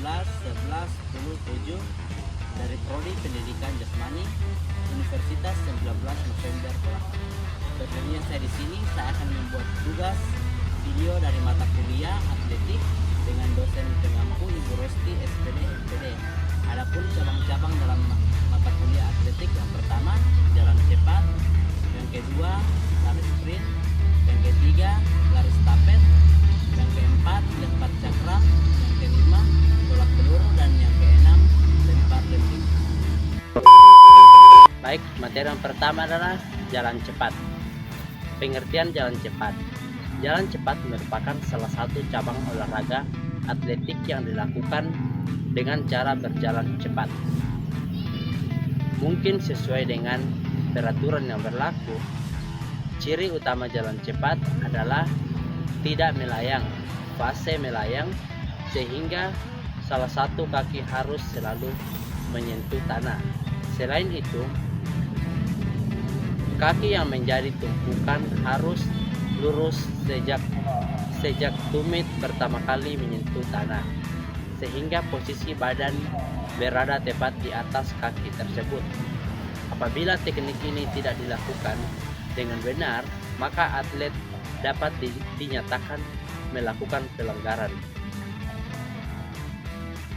11 10 7 dari Prodi Pendidikan Jasmani Universitas 19 November Kelapa. Berdirinya saya di sini, saya akan membuat tugas video dari mata kuliah atletik dengan dosen pengampu Ibu Rosti SPD MPD. Adapun cabang-cabang dalam mata kuliah atletik, yang pertama jalan cepat, yang kedua lari sprint, yang ketiga lari stafet, yang keempat lempar cakram, yang kelima tolak peluru, dan yang keenam lempar lemping. Baik, materi yang pertama adalah jalan cepat. Pengertian jalan cepat. Jalan cepat merupakan salah satu cabang olahraga atletik yang dilakukan dengan cara berjalan cepat. Mungkin sesuai dengan peraturan yang berlaku, ciri utama jalan cepat adalah tidak melayang, fase melayang, sehingga salah satu kaki harus selalu menyentuh tanah. Selain itu, kaki yang menjadi tumpukan harus lurus sejak tumit pertama kali menyentuh tanah, sehingga posisi badan berada tepat di atas kaki tersebut. Apabila teknik ini tidak dilakukan dengan benar, maka atlet dapat dinyatakan melakukan pelanggaran.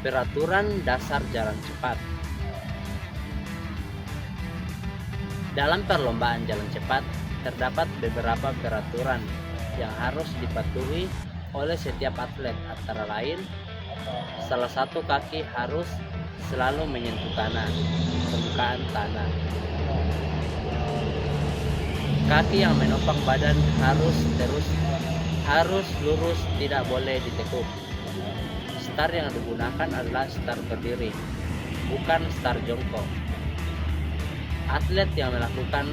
Peraturan dasar jalan cepat. Dalam perlombaan jalan cepat, terdapat beberapa peraturan yang harus dipatuhi oleh setiap atlet, antara lain salah satu kaki harus selalu menyentuh tanah, permukaan tanah. Kaki yang menopang badan harus lurus, tidak boleh ditekuk. Start yang digunakan adalah start berdiri, bukan start jongkok. Atlet yang melakukan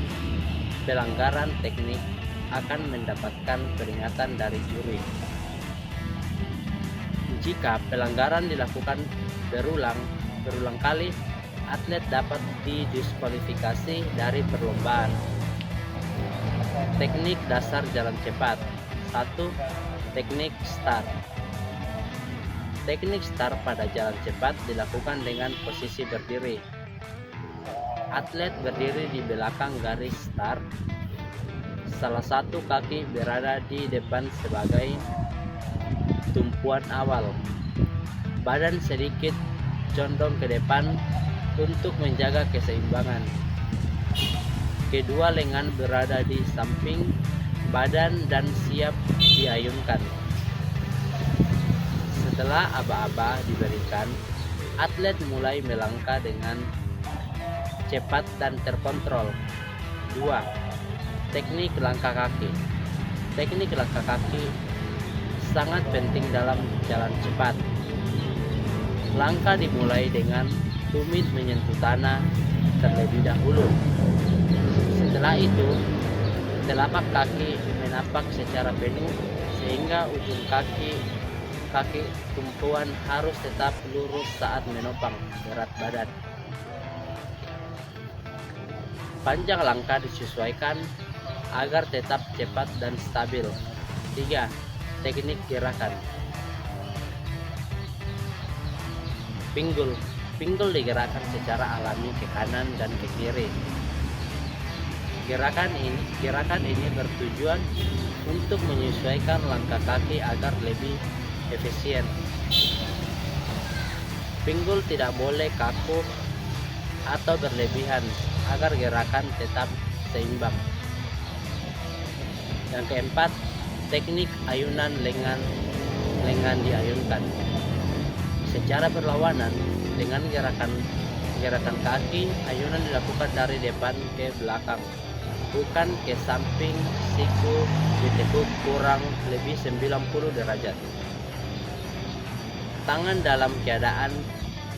pelanggaran teknik akan mendapatkan peringatan dari juri. Jika pelanggaran dilakukan berulang kali, atlet dapat didiskualifikasi dari perlombaan. Teknik dasar jalan cepat. 1. Teknik start. Teknik start pada jalan cepat dilakukan dengan posisi berdiri. Atlet berdiri di belakang garis start. Salah satu kaki berada di depan sebagai tumpuan awal. Badan sedikit condong ke depan untuk menjaga keseimbangan. Kedua lengan berada di samping badan dan siap diayunkan. Setelah aba-aba diberikan, atlet mulai melangkah dengan cepat dan terkontrol. 2. Teknik langkah kaki. Teknik langkah kaki sangat penting dalam jalan cepat. Langkah dimulai dengan tumit menyentuh tanah terlebih dahulu. Setelah itu, telapak kaki menapak secara penuh sehingga ujung kaki tumpuan harus tetap lurus saat menopang berat badan. Panjang langkah disesuaikan agar tetap cepat dan stabil. 3. Teknik gerakan. Pinggul. Pinggul digerakkan secara alami ke kanan dan ke kiri. Gerakan ini bertujuan untuk menyesuaikan langkah kaki agar lebih efisien. Pinggul tidak boleh kaku atau berlebihan agar gerakan tetap seimbang. Yang keempat, teknik ayunan lengan diayunkan secara berlawanan dengan gerakan kaki. Ayunan dilakukan dari depan ke belakang, bukan ke samping. Siku ditekuk kurang lebih 90 derajat. Tangan dalam keadaan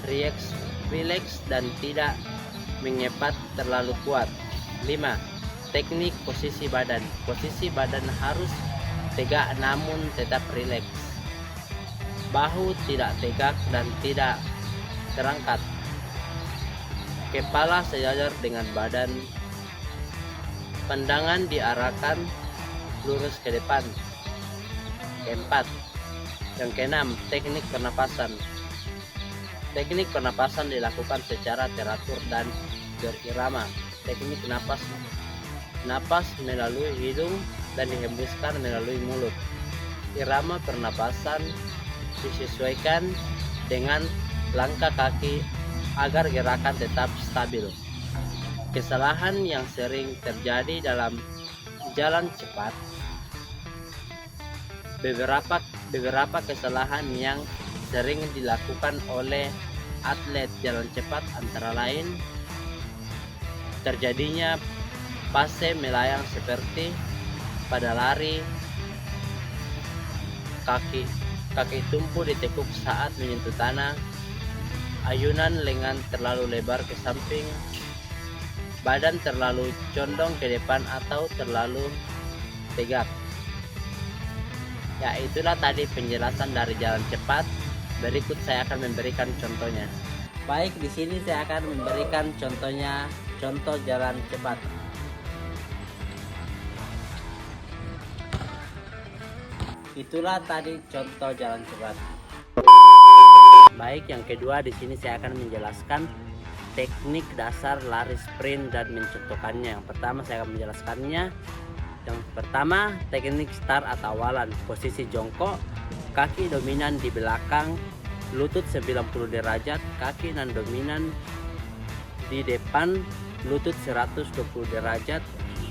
rileks dan tidak mengepat terlalu kuat. 5. Teknik posisi badan. Posisi badan harus tegak namun tetap rileks. Bahu tidak tegak dan tidak terangkat. Kepala sejajar dengan badan. Pandangan diarahkan lurus ke depan. Keempat. Yang keenam, teknik pernapasan. Teknik pernapasan dilakukan secara teratur dan berirama. Teknik napas melalui hidung dan dihembuskan melalui mulut. Irama pernapasan disesuaikan dengan langkah kaki agar gerakan tetap stabil. Kesalahan yang sering terjadi dalam jalan cepat. Beberapa kesalahan yang sering dilakukan oleh atlet jalan cepat antara lain terjadinya fase melayang seperti pada lari, kaki tumpu ditekuk saat menyentuh tanah, ayunan lengan terlalu lebar ke samping, badan terlalu condong ke depan atau terlalu tegak. Ya, itulah tadi penjelasan dari jalan cepat. Berikut saya akan memberikan contohnya. Baik, di sini saya akan memberikan contohnya, contoh jalan cepat. Itulah tadi contoh jalan cepat. Baik, yang kedua di sini saya akan menjelaskan teknik dasar lari sprint dan mencontohkannya. Yang pertama saya akan menjelaskannya. Yang pertama, teknik start atau awalan. Posisi jongkok, kaki dominan di belakang, lutut 90 derajat, kaki non dominan di depan, lutut 120 derajat,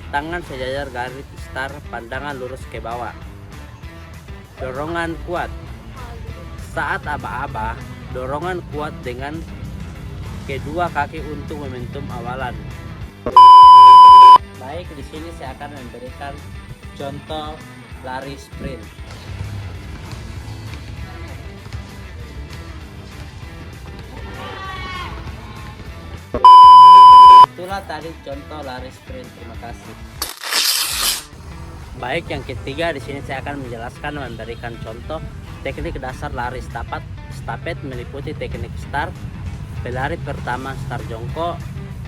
tangan sejajar garis start, pandangan lurus ke bawah. Dorongan kuat. Saat aba-aba, dorongan kuat dengan kedua kaki untuk momentum awalan. Baik, di sini saya akan memberikan contoh lari sprint. Itulah tadi contoh lari sprint. Terima kasih. Baik, yang ketiga di sini saya akan menjelaskan memberikan contoh teknik dasar lari stafet meliputi teknik start. Pelari pertama start jongkok,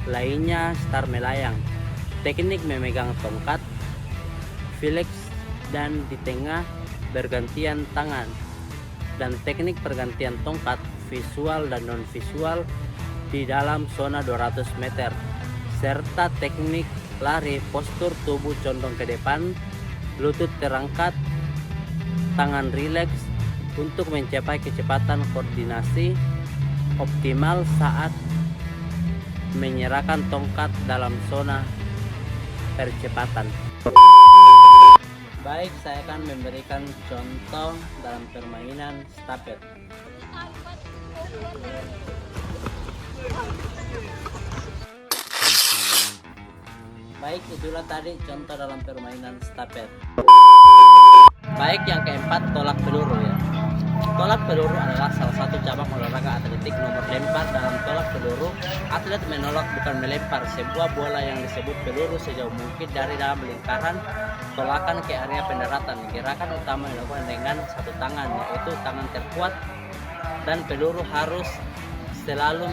lainnya start melayang. Teknik memegang tongkat, flex dan di tengah bergantian tangan. Dan teknik pergantian tongkat visual dan non visual di dalam zona 200 meter. Serta teknik lari postur tubuh condong ke depan, lutut terangkat, tangan rileks untuk mencapai kecepatan koordinasi optimal saat menyerahkan tongkat dalam zona percepatan. Baik, saya akan memberikan contoh dalam permainan stafet. Baik, itulah tadi contoh dalam permainan stafet. Baik, yang keempat, tolak peluru ya. Tolak peluru adalah salah satu cabang olahraga atletik nomor lempar. Dalam tolak peluru, atlet menolak bukan melempar sebuah bola yang disebut peluru sejauh mungkin dari dalam lingkaran tolakan ke area pendaratan. Gerakan utama dilakukan dengan satu tangan, yaitu tangan terkuat, dan peluru harus selalu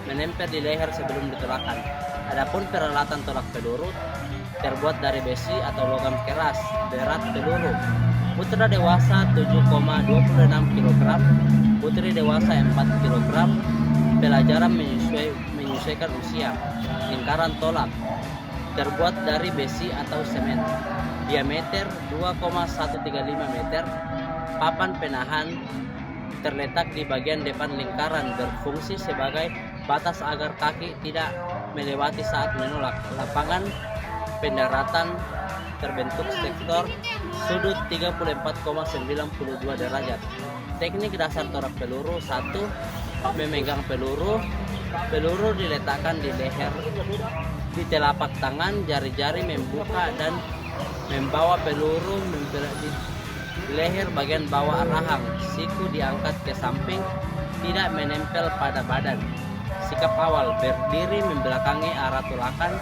menempel di leher sebelum ditolakkan. Adapun peralatan tolak peluru terbuat dari besi atau logam keras. Berat peluru: putra dewasa 7,26 kg, putri dewasa 4 kg. Pelajaran menyesuaikan usia. Lingkaran tolak terbuat dari besi atau semen. Diameter 2,135 meter. Papan penahan terletak di bagian depan lingkaran, berfungsi sebagai batas agar kaki tidak melewati saat menolak. Lapangan pendaratan terbentuk sektor sudut 34,92 derajat. Teknik dasar tolak peluru: 1. Memegang peluru. Peluru diletakkan di leher. Di telapak tangan, jari-jari membuka dan membawa peluru di leher bagian bawah rahang. Siku diangkat ke samping, tidak menempel pada badan. Sikap awal: berdiri membelakangi arah tolakan,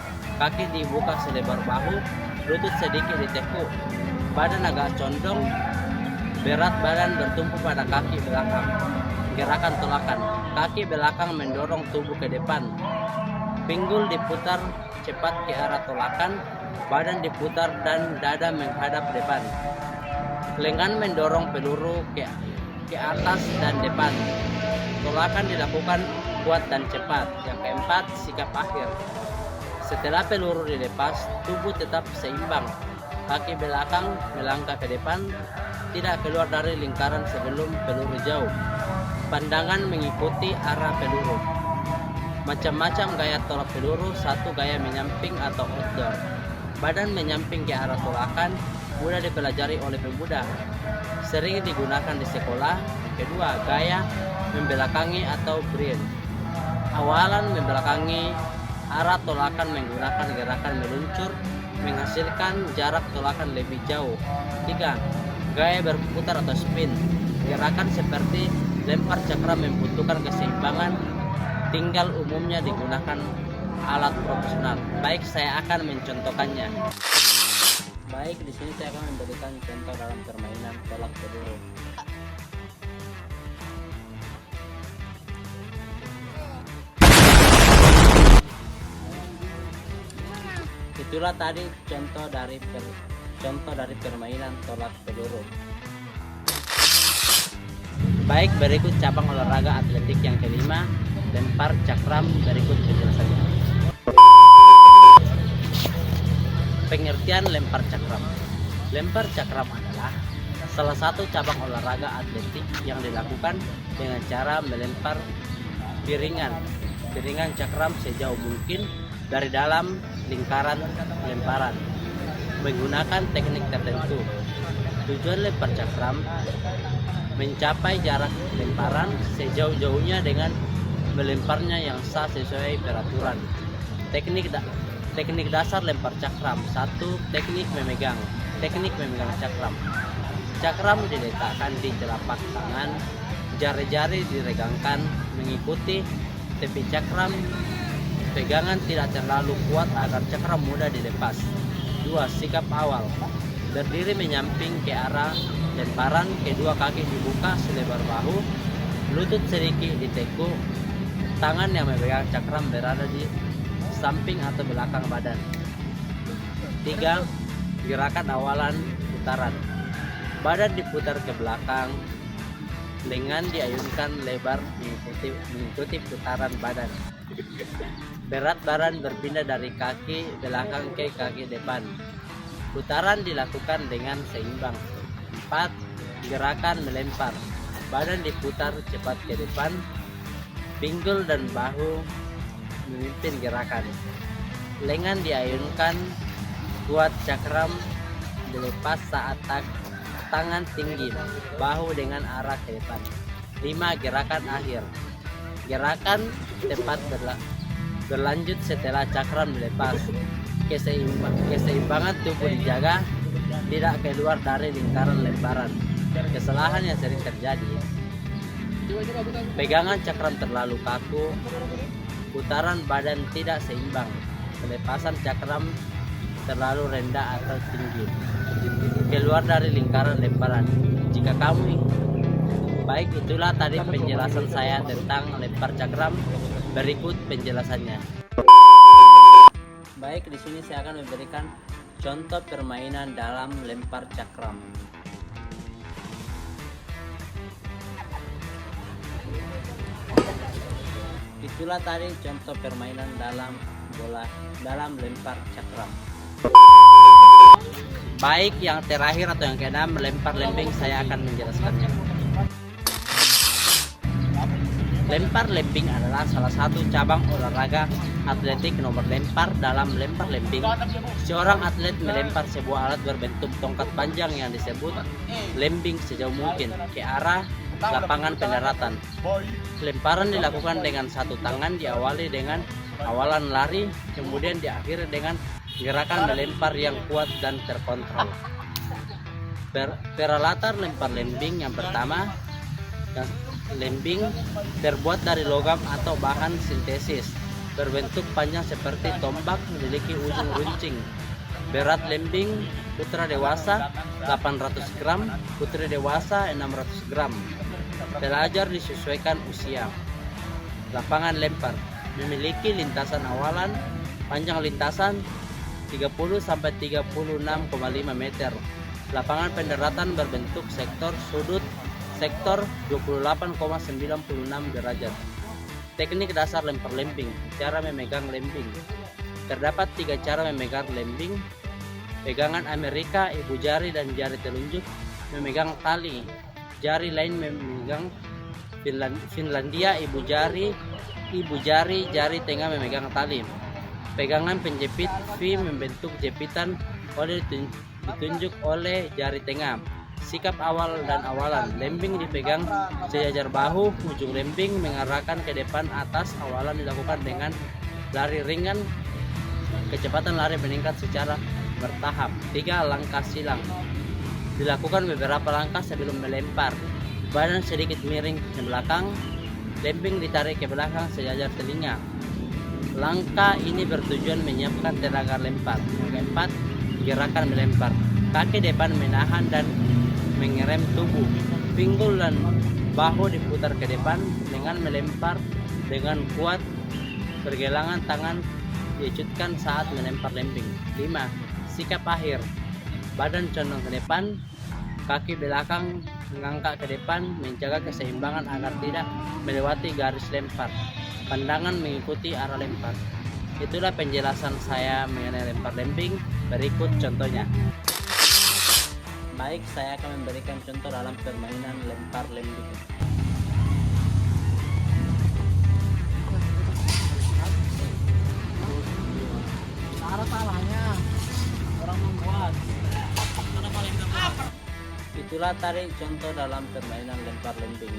kaki dibuka selebar bahu, lutut sedikit ditekuk, badan agak condong, berat badan bertumpu pada kaki belakang. Gerakan tolakan: kaki belakang mendorong tubuh ke depan, pinggul diputar cepat ke arah tolakan, badan diputar dan dada menghadap depan. Lengan mendorong peluru ke atas dan depan. tolakan dilakukan kuat dan cepat. Yang keempat, sikap akhir. Setelah peluru dilepas, tubuh tetap seimbang. Kaki belakang melangkah ke depan, tidak keluar dari lingkaran sebelum peluru jauh. Pandangan mengikuti arah peluru. Macam-macam gaya tolak peluru. Satu, gaya menyamping atau outdoor. Badan menyamping ke arah tolakan, mudah dipelajari oleh pemuda, sering digunakan di sekolah. Kedua, gaya membelakangi atau brain. Awalan membelakangi arah tolakan menggunakan gerakan meluncur, menghasilkan jarak tolakan lebih jauh. Tiga, gaya berputar atau spin. Gerakan seperti lempar cakram membutuhkan keseimbangan, tinggal umumnya digunakan alat profesional. Baik, saya akan mencontohkannya. Baik, di sini saya akan memberikan contoh dalam permainan tolak peluru. Itulah tadi contoh dari permainan tolak peluru. Baik, berikut cabang olahraga atletik yang kelima, lempar cakram. Berikut penjelasannya. Pengertian lempar cakram. Lempar cakram adalah salah satu cabang olahraga atletik yang dilakukan dengan cara melempar piringan cakram sejauh mungkin dari dalam lingkaran lemparan menggunakan teknik tertentu. Tujuan lempar cakram mencapai jarak lemparan sejauh-jauhnya dengan melemparnya yang sah sesuai peraturan. Teknik dasar lempar cakram. 1. Teknik memegang cakram. Cakram diletakkan di telapak tangan, jari-jari diregangkan mengikuti tepi cakram. Pegangan tidak terlalu kuat agar cakram mudah dilepas. 2. Sikap awal. Berdiri menyamping ke arah lemparan, kedua kaki dibuka selebar bahu, lutut sedikit ditekuk, tangan yang memegang cakram berada di samping atau belakang badan. 3. Gerakan awalan putaran. Badan diputar ke belakang, lengan diayunkan lebar mengikuti putaran badan. Berat badan berpindah dari kaki belakang ke kaki depan. Putaran dilakukan dengan seimbang. 4. Gerakan melempar. Badan diputar cepat ke depan, pinggul dan bahu memimpin gerakan. Lengan diayunkan kuat, cakram dilepas saat tangan tinggi, bahu dengan arah ke depan. 5. Gerakan akhir. Gerakan tepat berlanjut setelah cakram dilepas. Keseimbangan tubuh dijaga, tidak keluar dari lingkaran lemparan. Kesalahan yang sering terjadi: pegangan cakram terlalu kaku, putaran badan tidak seimbang, pelepasan cakram terlalu rendah atau tinggi, keluar dari lingkaran lemparan. Jika kamu baik, itulah tadi penjelasan saya tentang lempar cakram. Berikut penjelasannya. Baik, di sini saya akan memberikan contoh permainan dalam lempar cakram. Itulah tadi contoh permainan dalam lempar cakram. Baik, yang terakhir atau yang keenam, melempar lemping, saya akan menjelaskannya. Lempar lemping adalah salah satu cabang olahraga atletik nomor lempar. Dalam lempar lemping, seorang atlet melempar sebuah alat berbentuk tongkat panjang yang disebut lemping sejauh mungkin ke arah lapangan pendaratan. Lemparan dilakukan dengan satu tangan, diawali dengan awalan lari, kemudian diakhiri dengan gerakan melempar yang kuat dan terkontrol. Peralatan lempar lemping yang pertama, lemping terbuat dari logam atau bahan sintesis, berbentuk panjang seperti tombak, memiliki ujung runcing. Berat lemping putra dewasa 800 gram, putri dewasa 600 gram. Pelajar disesuaikan usia. Lapangan lempar memiliki lintasan awalan, panjang lintasan 30 sampai 36,5 meter. Lapangan pendaratan berbentuk sektor sudut sektor 28,96 derajat. Teknik dasar lempar lemping. Cara memegang lemping. Terdapat 3 cara memegang lemping. Pegangan Amerika, ibu jari dan jari telunjuk memegang tali. Jari lain memegang Finlandia, ibu jari, jari tengah memegang tali. Pegangan penjepit V membentuk jepitan oleh ditunjuk oleh jari tengah. Sikap awal dan awalan. Lemping dipegang sejajar bahu, ujung lemping mengarahkan ke depan atas. Awalan dilakukan dengan lari ringan. Kecepatan lari meningkat secara bertahap. 3. Langkah silang. Dilakukan beberapa langkah sebelum melempar. Badan sedikit miring ke belakang. Lemping ditarik ke belakang sejajar telinga. Langkah ini bertujuan menyiapkan tenaga lempar. 4. Gerakan melempar. Kaki depan menahan dan mengerem tubuh. Pinggul dan bahu diputar ke depan dengan melempar dengan kuat. Pergelangan tangan diecutkan saat melempar lemping. 5. Sikap akhir. Badan condong ke depan, kaki belakang mengangkat ke depan, menjaga keseimbangan agar tidak melewati garis lempar. Pandangan mengikuti arah lempar. Itulah penjelasan saya mengenai lempar lemping. Berikut contohnya. Baik, saya akan memberikan contoh dalam permainan lempar lemping. Cara salahnya orang membuat. Itulah tadi contoh dalam permainan lempar lemping.